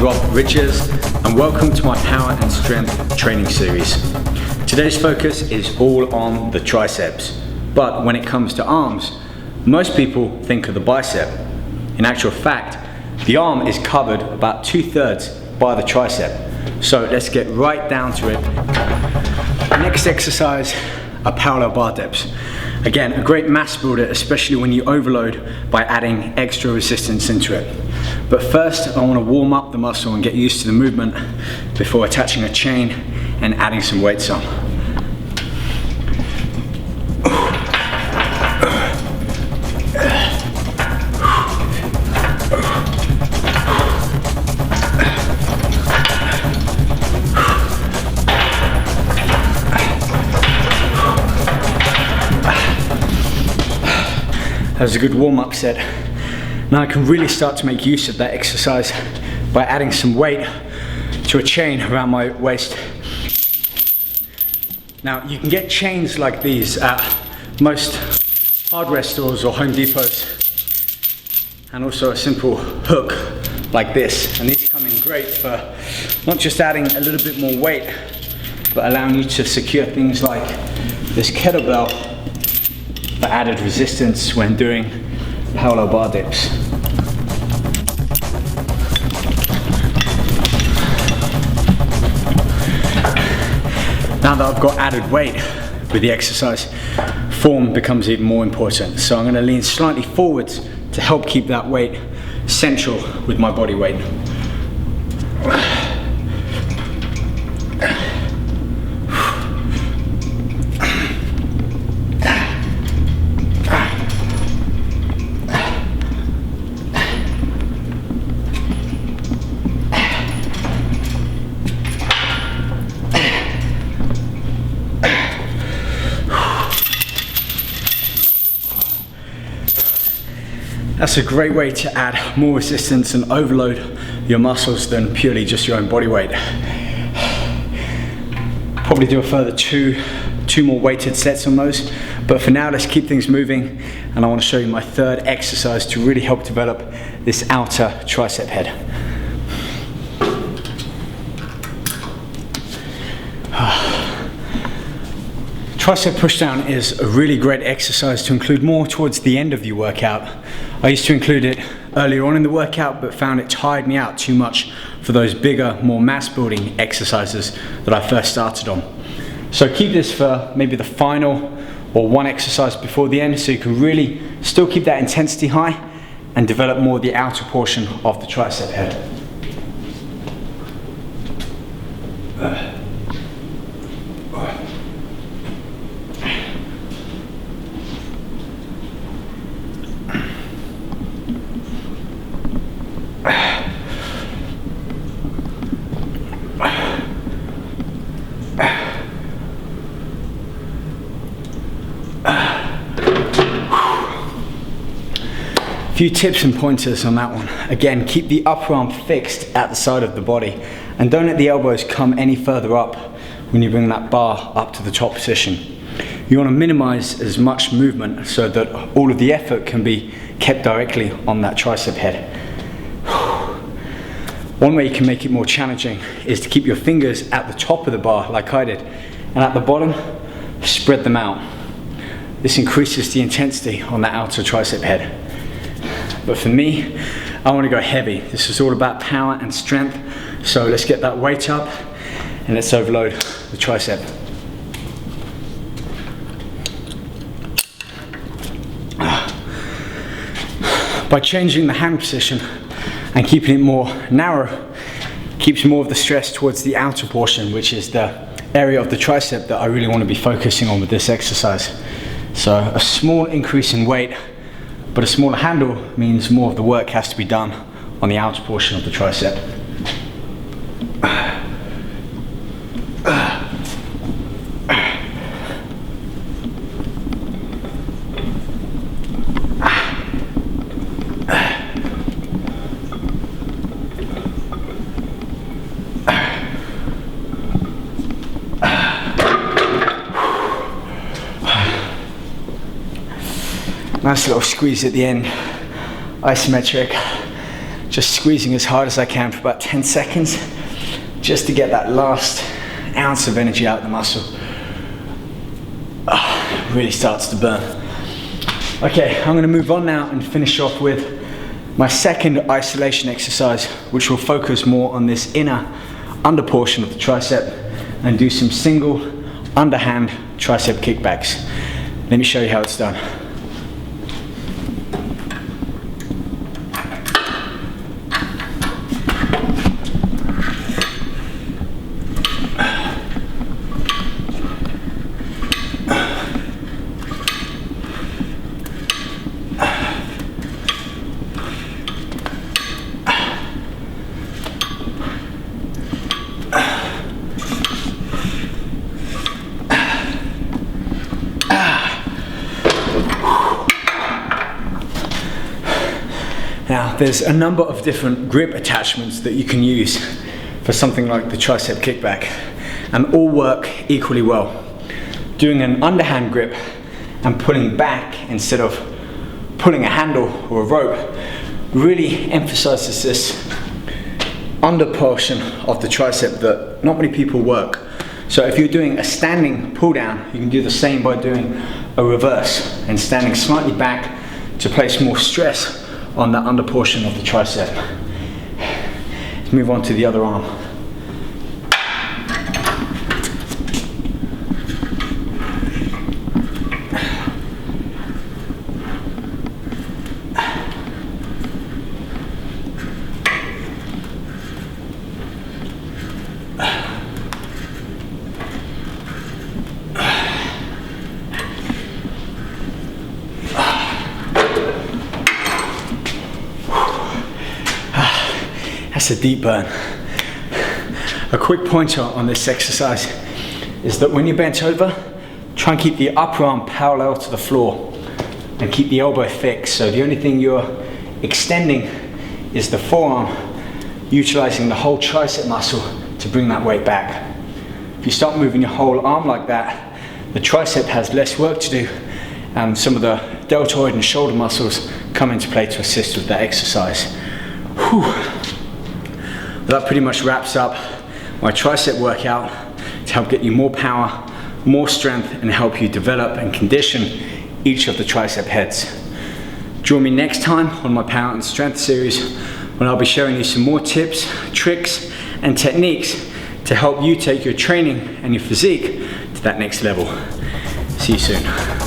Rob Richards and welcome to my power and strength training series. Today's focus is all on the triceps, but when it comes to arms, most people think of the bicep. In actual fact, the arm is covered about 2/3 by the tricep. So let's get right down to it. Next exercise are parallel bar dips. Again, a great mass builder, especially when you overload by adding extra resistance into it. But first, I want to warm up the muscle and get used to the movement before attaching a chain and adding some weights on. That was a good warm-up set. Now I can really start to make use of that exercise by adding some weight to a chain around my waist. Now you can get chains like these at most hardware stores or Home Depots, and also a simple hook like this. And these come in great for not just adding a little bit more weight, but allowing you to secure things like this kettlebell for added resistance when doing parallel bar dips. Now that I've got added weight with the exercise, form becomes even more important. So I'm going to lean slightly forwards to help keep that weight central with my body weight. That's a great way to add more resistance and overload your muscles than purely just your own body weight. Probably do a further two more weighted sets on those, but for now let's keep things moving, and I want to show you my third exercise to really help develop this outer tricep head. Tricep pushdown is a really great exercise to include more towards the end of your workout. I used to include it earlier on in the workout, but found it tired me out too much for those bigger, more mass building exercises that I first started on. So keep this for maybe the final or one exercise before the end, so you can really still keep that intensity high and develop more the outer portion of the tricep head. Few tips and pointers on that one. Again, keep the upper arm fixed at the side of the body and don't let the elbows come any further up when you bring that bar up to the top position. You want to minimize as much movement so that all of the effort can be kept directly on that tricep head. One way you can make it more challenging is to keep your fingers at the top of the bar like I did, and at the bottom, spread them out. This increases the intensity on that outer tricep head. But for me, I want to go heavy. This is all about power and strength. So let's get that weight up and let's overload the tricep. By changing the hand position and keeping it more narrow, keeps more of the stress towards the outer portion, which is the area of the tricep that I really want to be focusing on with this exercise. So a small increase in weight, but a smaller handle means more of the work has to be done on the outer portion of the tricep. Nice little squeeze at the end, isometric, just squeezing as hard as I can for about 10 seconds, just to get that last ounce of energy out of the muscle. It really starts to burn. Okay, I'm gonna move on now and finish off with my second isolation exercise, which will focus more on this inner under portion of the tricep and do some single underhand tricep kickbacks. Let me show you how it's done. Now, there's a number of different grip attachments that you can use for something like the tricep kickback, and all work equally well. Doing an underhand grip and pulling back instead of pulling a handle or a rope really emphasizes this under portion of the tricep that not many people work. So if you're doing a standing pull down, you can do the same by doing a reverse and standing slightly back to place more stress on that under portion of the tricep. Let's move on to the other arm. That's a deep burn. A quick pointer on this exercise is that when you're bent over, try and keep the upper arm parallel to the floor and keep the elbow fixed. So the only thing you're extending is the forearm, utilizing the whole tricep muscle to bring that weight back. If you start moving your whole arm like that, the tricep has less work to do, and some of the deltoid and shoulder muscles come into play to assist with that exercise. Whew. That pretty much wraps up my tricep workout to help get you more power, more strength, and help you develop and condition each of the tricep heads. Join me next time on my Power and Strength series, when I'll be showing you some more tips, tricks, and techniques to help you take your training and your physique to that next level. See you soon.